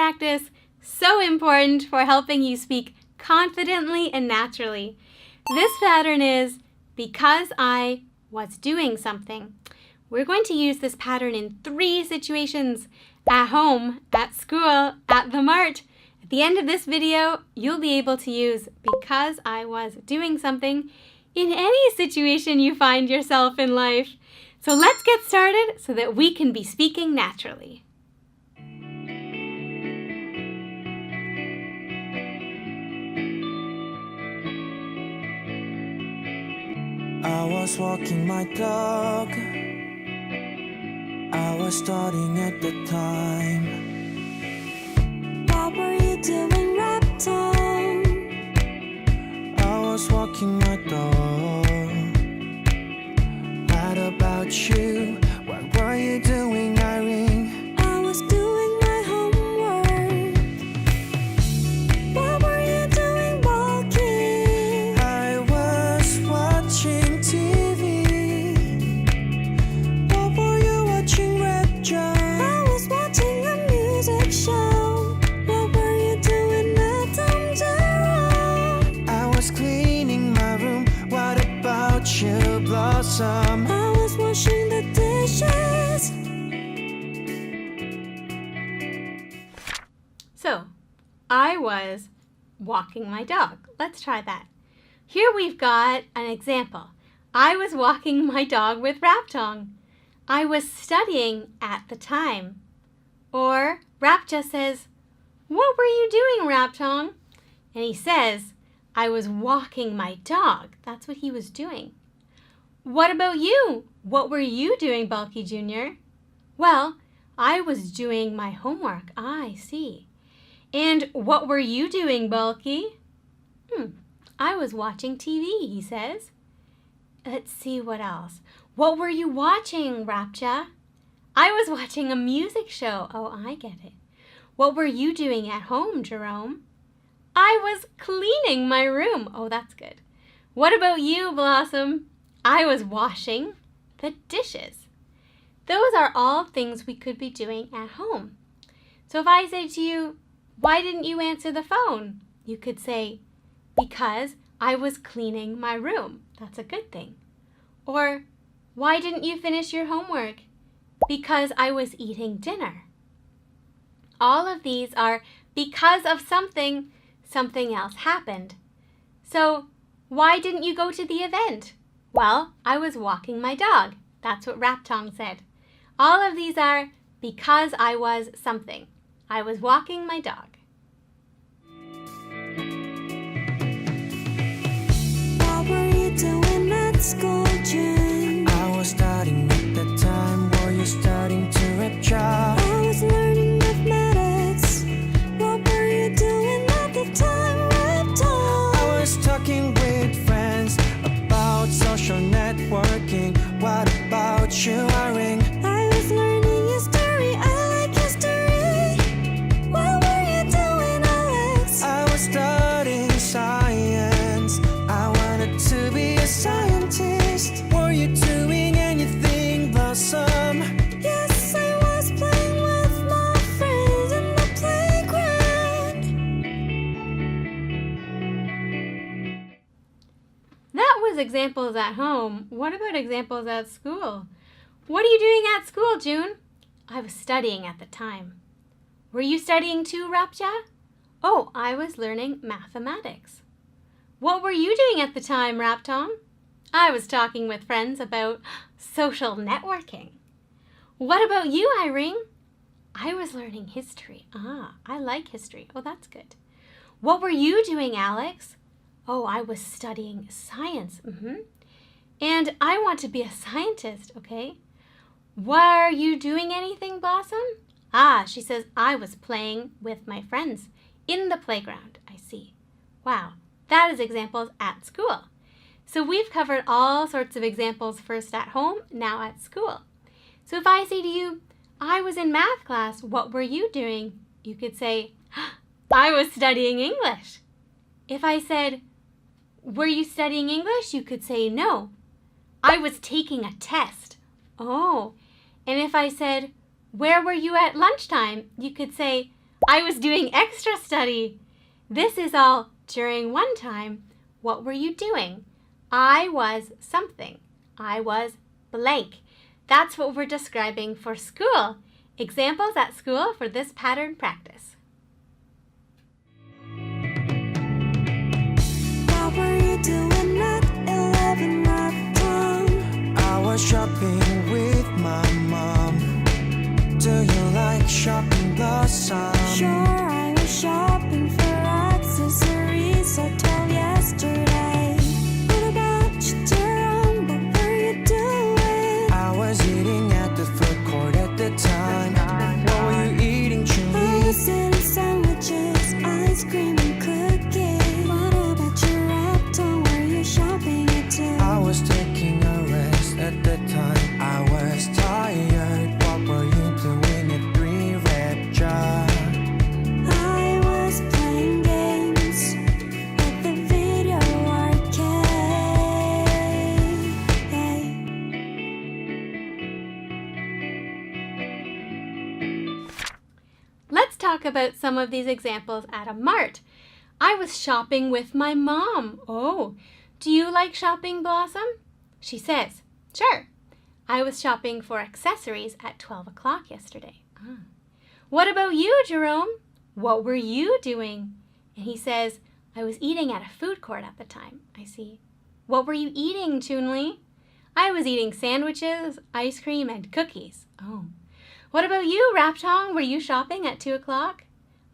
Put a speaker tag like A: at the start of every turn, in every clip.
A: practice, so important for helping you speak confidently and naturally. This pattern is because I was doing something. We're going to use this pattern in 3 situations: at home, at school, at the mart. At the end of this video, you'll be able to use because I was doing something in any situation you find yourself in life. So let's get started so that we can be speaking naturally.
B: I was walking my dog. I was studying at the time.
C: What were you doing, Raptor?
B: I was walking my dog. What about you? What were you doing, Irene?
C: I was doing my homework. What were you doing, Balky?
B: I was watching TV. What were you watching, Red John?
C: I was watching a music show. What were you doing, Madame Jerome?
B: I was cleaning my room. What about you, Blossom?
C: I was washing the dishes.
A: So, I was walking my dog. Let's try that. Here we've got an example. I was walking my dog with Raptong. I was studying at the time. Or Rapja says, "What were you doing, Raptong?" And he says, "I was walking my dog." That's what he was doing. What about you? What were you doing, Balky Jr.? Well, I was doing my homework. I see. And what were you doing, Balky? I was watching TV, he says. Let's see what else. What were you watching, Rapja? I was watching a music show. Oh, I get it. What were you doing at home, Jerome? I was cleaning my room. Oh, that's good. What about you, Blossom? I was washing the dishes. Those are all things we could be doing at home. So if I say to you, "Why didn't you answer the phone?" You could say, "Because I was cleaning my room." That's a good thing. Or, "Why didn't you finish your homework?" "Because I was eating dinner." All of these are because of something else happened. So, why didn't you go to the event? Well, I was walking my dog. That's what Raptong said. All of these are because I was something. I was walking my dog.
C: What were you doing at school, June?
B: I was studying at the time. Were you studying to rap job?
C: I was learning mathematics. What were you doing at the time, Raptor?
B: I was talking with friends about social networking. What about you, Irene?
C: I was learning history. I like history. What were you doing, Alex?
B: I was studying science. I wanted to be a scientist. Were you doing anything, Blossom?
C: Yes, I was playing with my friends in the playground.
A: That was examples at home. What about examples at school? What are you doing at school, June? I was studying at the time. Were you studying too, Rapja? Oh, I was learning mathematics. What were you doing at the time, Raptom? I was talking with friends about social networking. What about you, Irene? I was learning history. I like history. Oh, that's good. What were you doing, Alex? Oh, I was studying science. And I want to be a scientist, okay? Were you doing anything, Blossom? She says, I was playing with my friends in the playground. I see. Wow, that is examples at school. So we've covered all sorts of examples, first at home, now at school. So if I say to you, I was in math class, what were you doing? You could say, I was studying English. If I said, were you studying English? You could say, no, I was taking a test. Oh, and if I said, where were you at lunchtime? You could say, I was doing extra study. This is all during one time. What were you doing? I was something. I was blank. That's what we're describing for school. Examples at school for this pattern practice.
C: What were you doing at 11 Raptor?
B: I was shopping with my mom. Do you like shopping blossom?
C: Sure, I was shopping for accessories. I told yesterday. What about you, Jerome? What were you doing?
B: I was eating at the food court at the time. What were you eating,
C: I
B: Julie?
C: was eating sandwiches, ice cream, and cookies. What about you, Raptor? Were you shopping at 2?
B: I was taking a rest at the time. I was tired. What were you doing at 3 Red Jar?
C: I was playing games at the video arcade.
A: Let's talk about some of these examples at a mart. I was shopping with my mom. Oh, do you like shopping, Blossom? She says, sure. I was shopping for accessories at 12 o'clock yesterday. What about you, Jerome? What were you doing? And he says, I was eating at a food court at the time. I see. What were you eating, Chunli? I was eating sandwiches, ice cream, and cookies. Oh. What about you, Raptong? Were you shopping at 2 o'clock?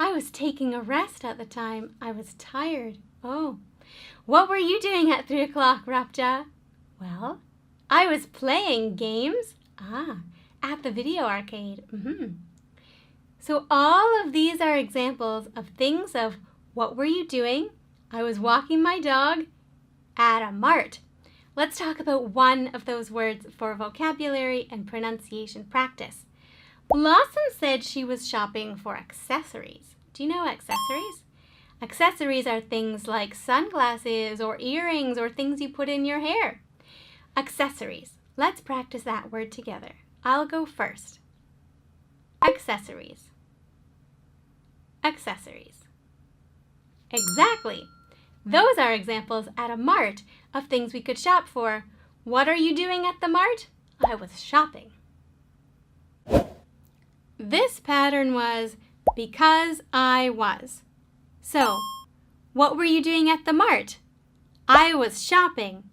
A: I was taking a rest at the time. I was tired. Oh. What were you doing at 3 o'clock, Rapja? Well, I was playing games. At the video arcade. So all of these are examples of things of what were you doing? I was walking my dog at a mart. Let's talk about one of those words for vocabulary and pronunciation practice. Blossom said she was shopping for accessories. Do you know accessories? Accessories are things like sunglasses or earrings or things you put in your hair. Accessories. Let's practice that word together. I'll go first. Accessories. Accessories. Exactly. Those are examples at a mart of things we could shop for. What are you doing at the mart? I was shopping. This pattern was because I was. So, what were you doing at the mart? I was shopping.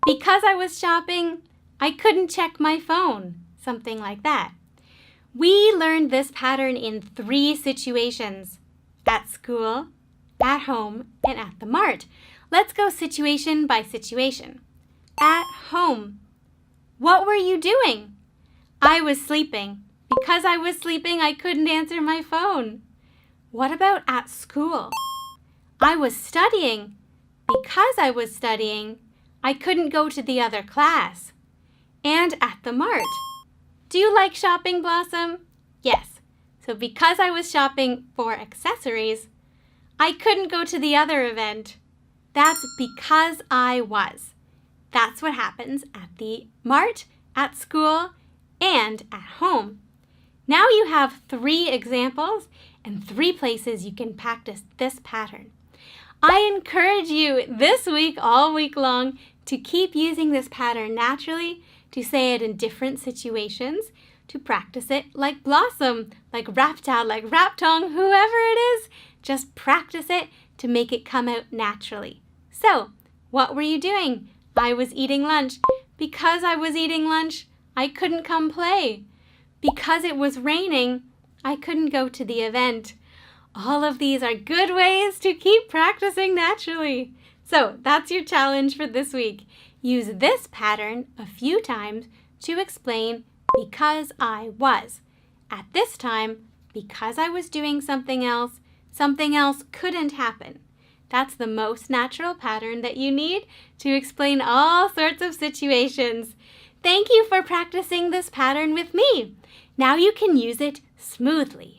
A: Because I was shopping, I couldn't check my phone. Something like that. We learned this pattern in 3 situations. At school, at home, and at the mart. Let's go situation by situation. At home. What were you doing? I was sleeping. Because I was sleeping, I couldn't answer my phone. What about at school? I was studying. Because I was studying, I couldn't go to the other class. And at the mart. Do you like shopping, Blossom? Yes. So because I was shopping for accessories, I couldn't go to the other event. That's because I was. That's what happens at the mart, at school, and at home. Now you have 3 examples and 3 places you can practice this pattern. I encourage you this week, all week long, to keep using this pattern naturally, to say it in different situations, to practice it like Blossom, like Rapta, like Raptong, whoever it is. Just practice it to make it come out naturally. So, what were you doing? I was eating lunch. Because I was eating lunch, I couldn't come play. Because it was raining, I couldn't go to the event. All of these are good ways to keep practicing naturally. So that's your challenge for this week. Use this pattern a few times to explain because I was. At this time, because I was doing something else couldn't happen. That's the most natural pattern that you need to explain all sorts of situations. Thank you for practicing this pattern with me. Now you can use it smoothly.